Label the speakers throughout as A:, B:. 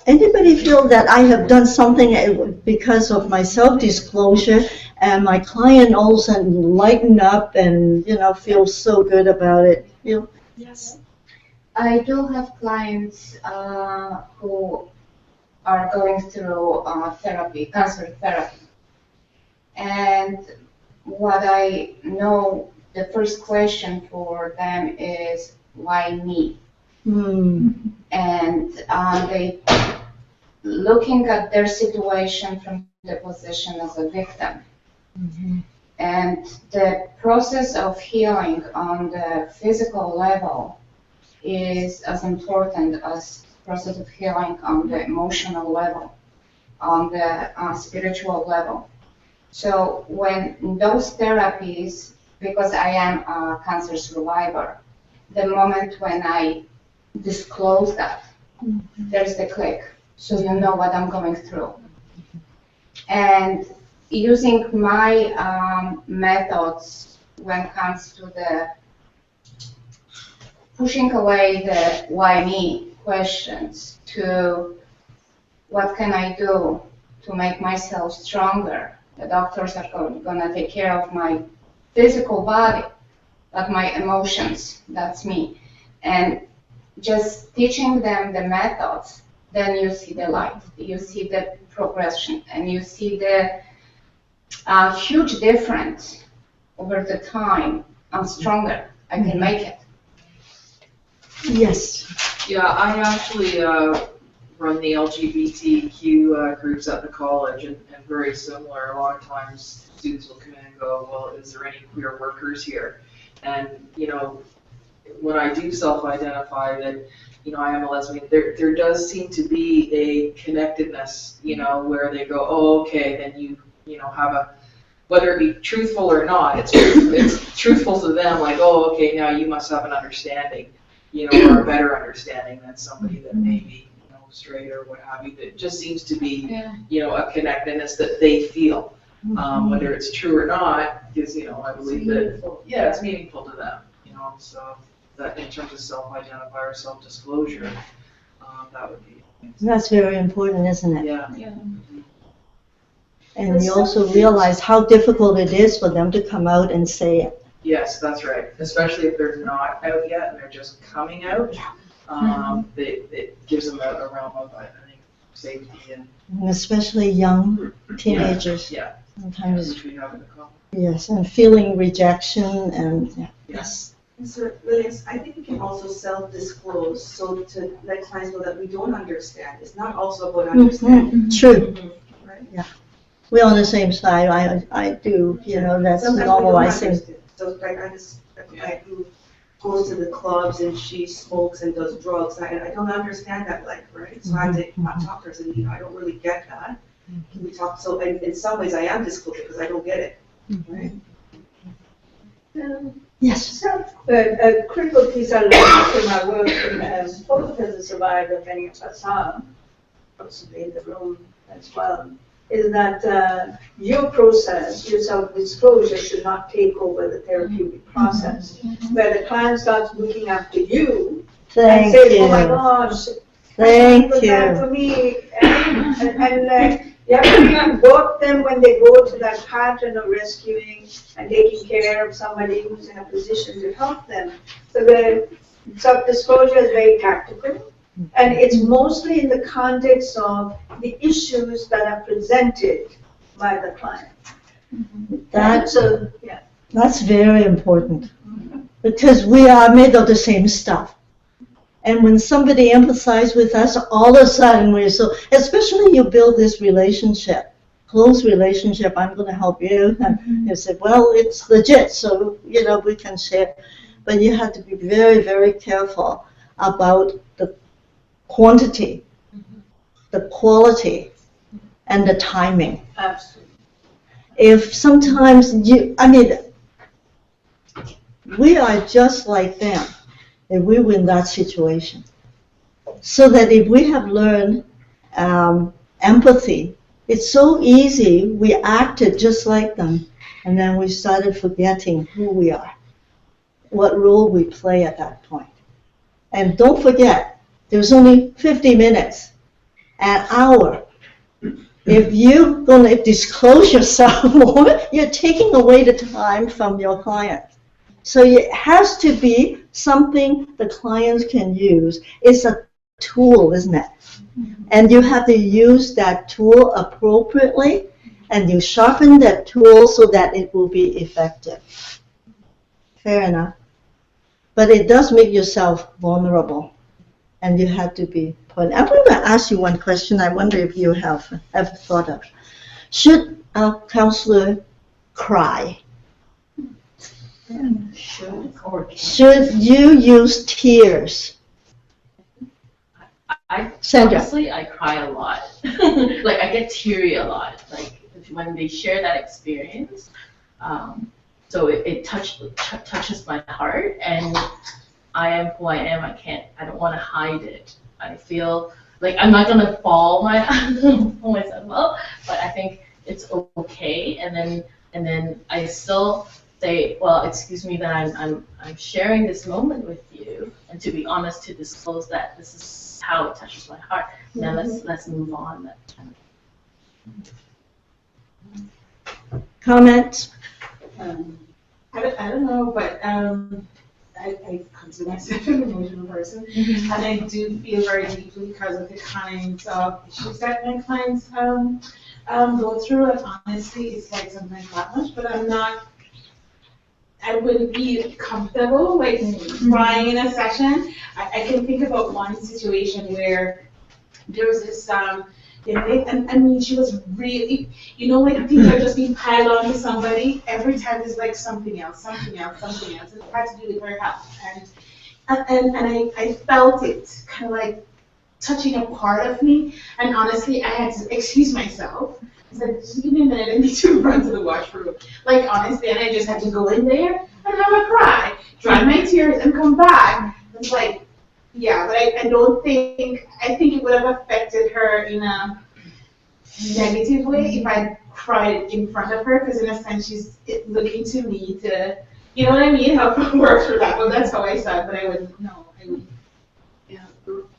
A: Anybody feel that I have done something because of my self-disclosure and my client all of a sudden lighten up and, feel so good about it?
B: Yes.
C: I do have clients who are going through therapy, cancer therapy. And what I know, the first question for them is, why me? And they looking at their situation from the position as a victim. And the process of healing on the physical level is as important as the process of healing on the emotional level, on the spiritual level. So when those therapies, because I am a cancer survivor, the moment when I disclose that, there's the click. So you know what I'm going through. And using my methods when it comes to the pushing away the why me questions to what can I do to make myself stronger. The doctors are going to take care of my physical body, but my emotions, that's me. And just teaching them the methods, then you see the light, you see the progression, and you see the huge difference over the time. I'm stronger, I can make it.
A: Yes.
B: Yeah, I actually run the LGBTQ groups at the college, and very similar. A lot of times students will come in and go, well, is there any queer workers here? And, when I do self-identify that, I am a lesbian, there does seem to be a connectedness, where they go, oh, okay, then you have a, whether it be truthful or not, it's truthful to them, like, oh, okay, now you must have an understanding, or a better understanding than somebody that may be, straight or what have you. That just seems to be, a connectedness that they feel, whether it's true or not, because, I believe that, it's meaningful to them, so that in terms of self-identify or self-disclosure, that would be.
A: That's very important, isn't it?
B: Yeah.
A: And we also realize how difficult it is for them to come out and say it.
B: Yes, that's right. Especially if they're not out yet and they're just coming out. It gives them a realm of, I think, safety and
A: especially young teenagers.
B: Yeah.
A: Sometimes.
B: Which we have in the common.
A: Yes, and feeling rejection and
B: Yes.
D: And so, Lilian, I think we can also self-disclose, so to let clients know that we don't understand. It's not also about understanding.
A: True.
D: Right?
A: Yeah. We're on the same side. I do, that's
D: Sometimes
A: normalizing.
D: So like a client who goes to the clubs and she smokes and does drugs. I don't understand that life, right? So I have to talk to her and say, I don't really get that. Can we talk? So in some ways I am disclosing because I don't get it. Right?
A: Yes.
E: So, a critical piece I learned from my work, both as a survivor, many of us are, possibly in the room as well, is that your process, your self-disclosure, should not take over the therapeutic process. Where the client starts looking after you and says, oh my gosh,
A: Thank
E: was that
A: you.
E: for me? And you have to work them when they go to that pattern of rescuing and taking care of somebody who's in a position to help them. So the self-disclosure is very tactical, and it's mostly in the context of the issues that are presented by the client.
A: That's very important, because we are made of the same stuff. And when somebody empathizes with us, all of a sudden we're so, especially you build this relationship, close relationship, I'm going to help you. And you say, well, it's legit, so, we can share. But you have to be very, very careful about the quantity, the quality, and the timing.
E: Absolutely.
A: If sometimes we are just like them. If we were in that situation. So that if we have learned empathy, it's so easy, we acted just like them, and then we started forgetting who we are, what role we play at that point. And don't forget, there's only 50 minutes an hour. If you're going to disclose yourself more, you're taking away the time from your client. So it has to be something the clients can use. It's a tool, isn't it? And you have to use that tool appropriately, and you sharpen that tool so that it will be effective. Fair enough. But it does make yourself vulnerable, and you have to be put. I'm going to ask you one question. I wonder if you have ever thought of. Should a counselor cry? Should you use tears?
F: Honestly, I cry a lot. Like, I get teary a lot. Like, when they share that experience. So it touches my heart, and I am who I am. I don't want to hide it. I feel like I'm not gonna pull myself up, but I think it's okay. And then I still say, well, excuse me that I'm sharing this moment with you, and to be honest, to disclose that this is how it touches my heart. Now let's move on.
A: Comments?
G: I don't know, but I consider myself an emotional person, and I do feel very deeply because of the kinds of issues that my clients go through. And honestly, it's like sometimes not much, but I wouldn't be comfortable like crying in a session. I can think about one situation where there was this and I mean, she was really, like things are just being piled on to somebody. Every time there's like something else, and it had to do with her health. And I felt it kind of like touching a part of me. And honestly, I had to excuse myself. I said, just give me a minute, I need to run to the washroom. Like, honestly, and I just had to go in there and have a cry, dry my tears, and come back. It's like, yeah, but I think it would have affected her in a negative way if I cried in front of her, because in a sense she's looking to me to, you know what I mean, help her work through that. Well, that's how I saw it, but I wouldn't know.
H: Yeah,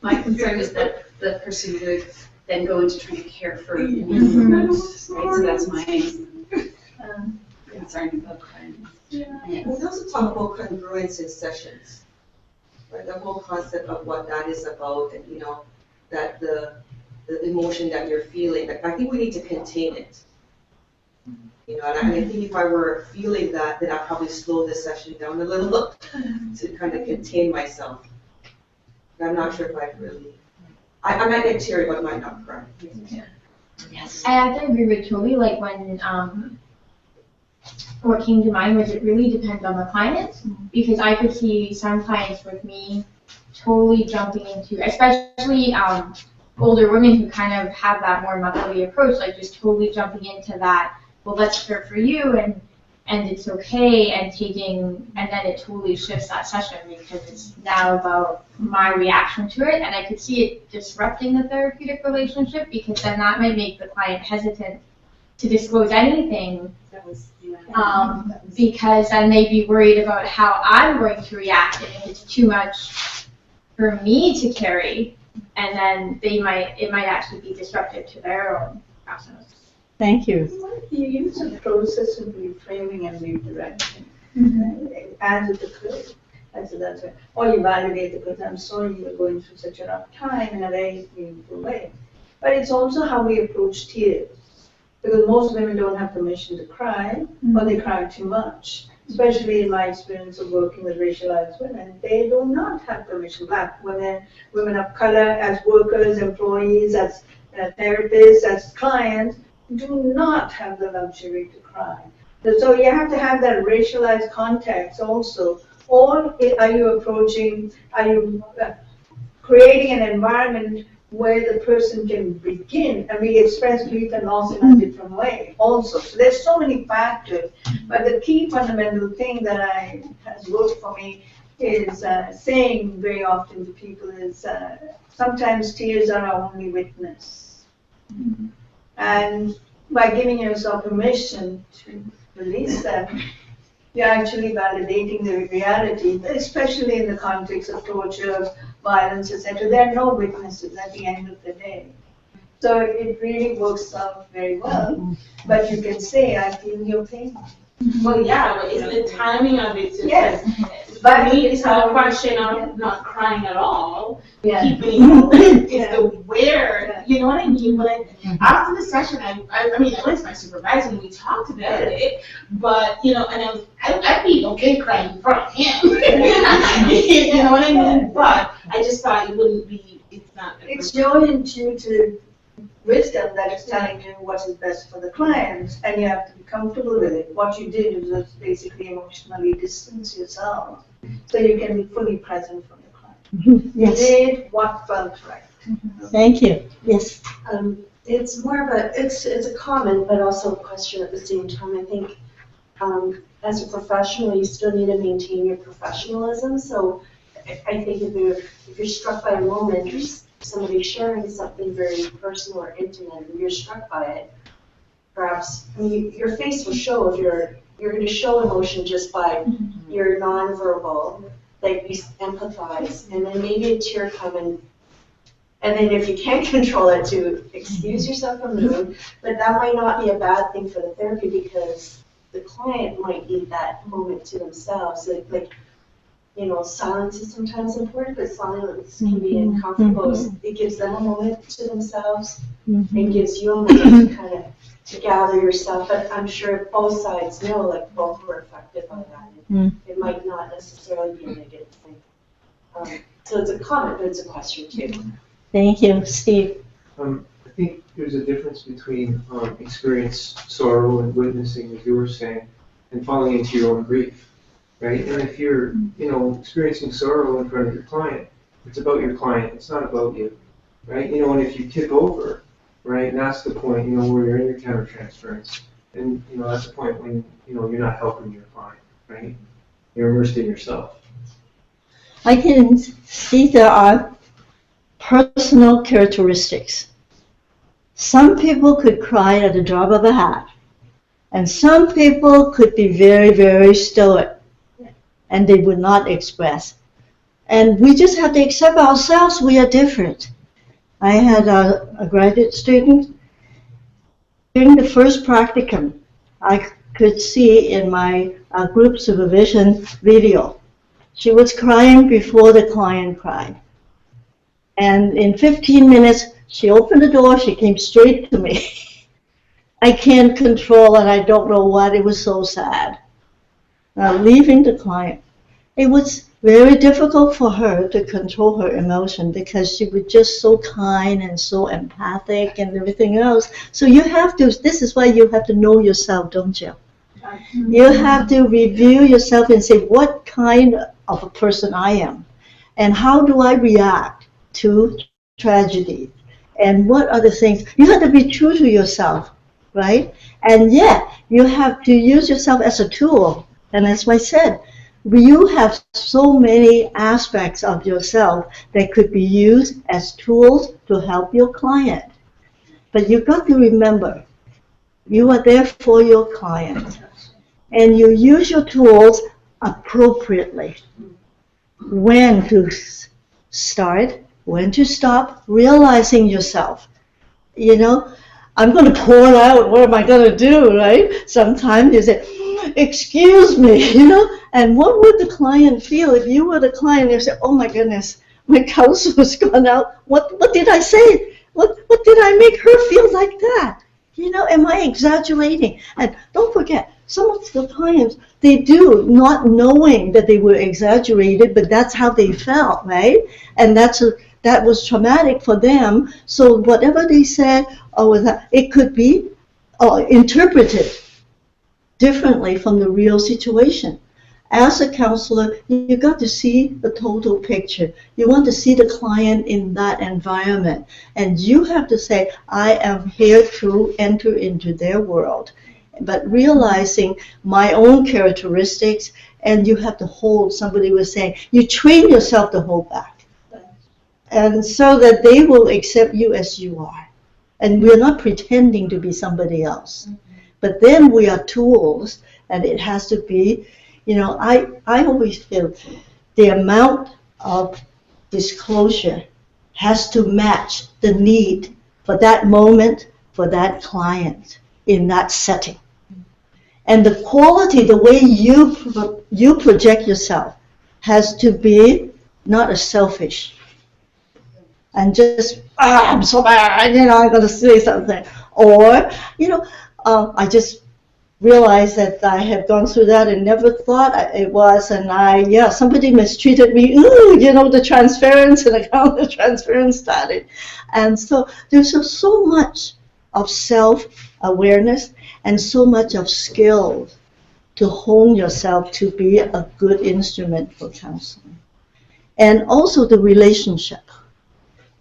H: my concern is that the person would then go into trying to care for me, right? So that's my concern about crying.
D: Yeah. We also talk about congruence in sessions. Right, the whole concept of what that is about, and that the emotion that you're feeling. I think we need to contain it. And I think if I were feeling that, then I'd probably slow the session down a little to kind of contain myself. But I'm not sure if I'd really. I might get teary, but I might not cry.
I: Yes. I have to agree with Toby. Like when what came to mind was it really depends on the client, because I could see some clients with me totally jumping into, especially older women who kind of have that more motherly approach, like just totally jumping into that, well, let's care for you and it's okay, and then it totally shifts that session because it's now about my reaction to it, and I could see it disrupting the therapeutic relationship, because then that might make the client hesitant to disclose anything. Because then they'd be worried about how I'm going to react, and if it's too much for me to carry, and then it might actually be disruptive to their own process.
A: Thank you.
E: You use a process of reframing and redirection as it occurs. That's right. Or you validate it, because I'm sorry you're going through such a rough time in a very meaningful way. But it's also how we approach tears. Because most women don't have permission to cry, or they cry too much. Especially in my experience of working with racialized women, they do not have permission. Black women, women of color, as workers, employees, as therapists, as clients, do not have the luxury to cry. So you have to have that racialized context also. Or are you creating an environment where the person can begin, and we express grief and loss in a different way also. So there's so many factors, but the key fundamental thing that has worked for me is saying very often to people is sometimes tears are our only witness. And by giving yourself permission to release them, you're actually validating the reality, especially in the context of torture, violence, etc. There are no witnesses at the end of the day. So it really works out very well. But you can say, I feel your pain.
G: Well, yeah, but it's the timing of it.
E: Yes.
G: For me, it's not a question of not crying at all.
E: Yeah.
G: Keeping it's the where, you know what I mean? But after the session, I mean, I went to my supervisor and we talked about it. But you know, and I'd be okay crying in front of him. You know what I mean? But I just thought it wouldn't be. It's not.
E: It's your intuitive wisdom that is telling you what is best for the client, and you have to be comfortable with it. What you did is just basically emotionally distance yourself so you can be fully present for your client.
A: Yes.
E: You did what felt right.
A: Thank you. Yes.
J: It's more of it's a comment, but also a question at the same time. I think as a professional, you still need to maintain your professionalism. So I think if you're struck by a moment, somebody sharing something very personal or intimate, and you're struck by it, perhaps your face will show if you're going to show emotion just by your nonverbal, like you empathize, and then maybe a tear come and then if you can't control it, to excuse yourself from the room. But that might not be a bad thing for the therapy because the client might need that moment to themselves. Silence is sometimes important, but silence can be uncomfortable. It gives them a moment to themselves and gives you a moment to kind of to gather yourself. But I'm sure both sides know, like both were affected by that. It might not necessarily be a negative thing. So it's a comment, but it's a question too.
A: Thank you, Steve.
K: I think there's a difference between experienced sorrow and witnessing, as you were saying, and falling into your own grief. Right? And if you're, experiencing sorrow in front of your client, it's about your client. It's not about you. Right? And if you tip over, right, and that's the point, where you're in your countertransference. And, that's the point when, you're not helping your client, right? You're immersed in yourself.
A: I can see there are personal characteristics. Some people could cry at the drop of a hat. And some people could be very, very stoic. And they would not express. And we just have to accept ourselves, we are different. I had a graduate student, during the first practicum, I could see in my group supervision video, she was crying before the client cried. And in 15 minutes, she opened the door, she came straight to me. I can't control it, I don't know what, it was so sad. Leaving the client. It was very difficult for her to control her emotion because she was just so kind and so empathic and everything else. So this is why you have to know yourself, don't you? You have to review yourself and say, what kind of a person I am? And how do I react to tragedy? And what are the things? You have to be true to yourself, right? And yet, you have to use yourself as a tool. And as I said, you have so many aspects of yourself that could be used as tools to help your client. But you've got to remember, you are there for your client. And you use your tools appropriately. When to start, when to stop, realizing yourself. I'm going to pour it out, what am I going to do, right? Sometimes you say, excuse me, and what would the client feel if you were the client? You say, oh my goodness, my counsel has gone out. What did I say? What did I make her feel like that? Am I exaggerating? And don't forget, some of the clients, they do, not knowing that they were exaggerated, but that's how they felt, right? And that was traumatic for them. So whatever they said, it could be interpreted differently from the real situation. As a counselor, you got to see the total picture. You want to see the client in that environment. And you have to say, I am here to enter into their world. But realizing my own characteristics, and you have to hold, somebody was saying, you train yourself to hold back. And so that they will accept you as you are. And we're not pretending to be somebody else. But then we are tools, and it has to be, I always feel the amount of disclosure has to match the need for that moment, for that client, in that setting. And the quality, the way you project yourself, has to be not a selfish. And just, I'm so bad, I'm going to say something. Or, I just realized that I have gone through that and never thought it was, and somebody mistreated me, the transference and the counter-transference started. And so there's just so much of self-awareness and so much of skills to hone yourself to be a good instrument for counseling. And also the relationship.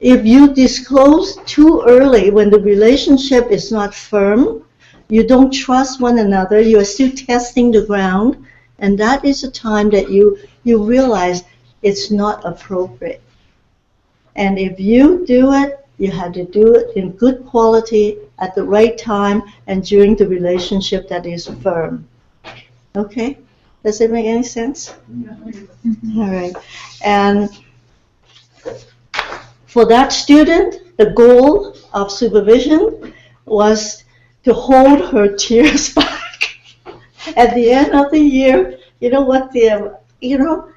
A: If you disclose too early when the relationship is not firm, you don't trust one another, you are still testing the ground, and that is a time that you realize it's not appropriate. And if you do it, you have to do it in good quality, at the right time, and during the relationship that is firm. Okay? Does it make any sense? All right. And for that student, the goal of supervision was to hold her tears back. At the end of the year,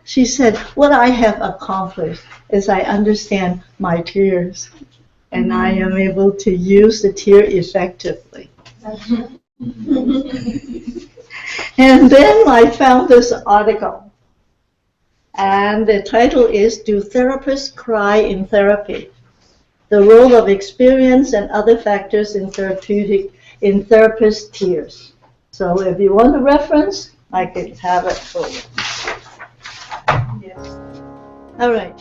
A: she said, what I have accomplished is I understand my tears, and I am able to use the tear effectively. And then I found this article, and the title is, Do Therapists Cry in Therapy? The Role of Experience and Other Factors in Therapist Tears. So if you want a reference, I can have it for you.
E: Yes.
A: All right.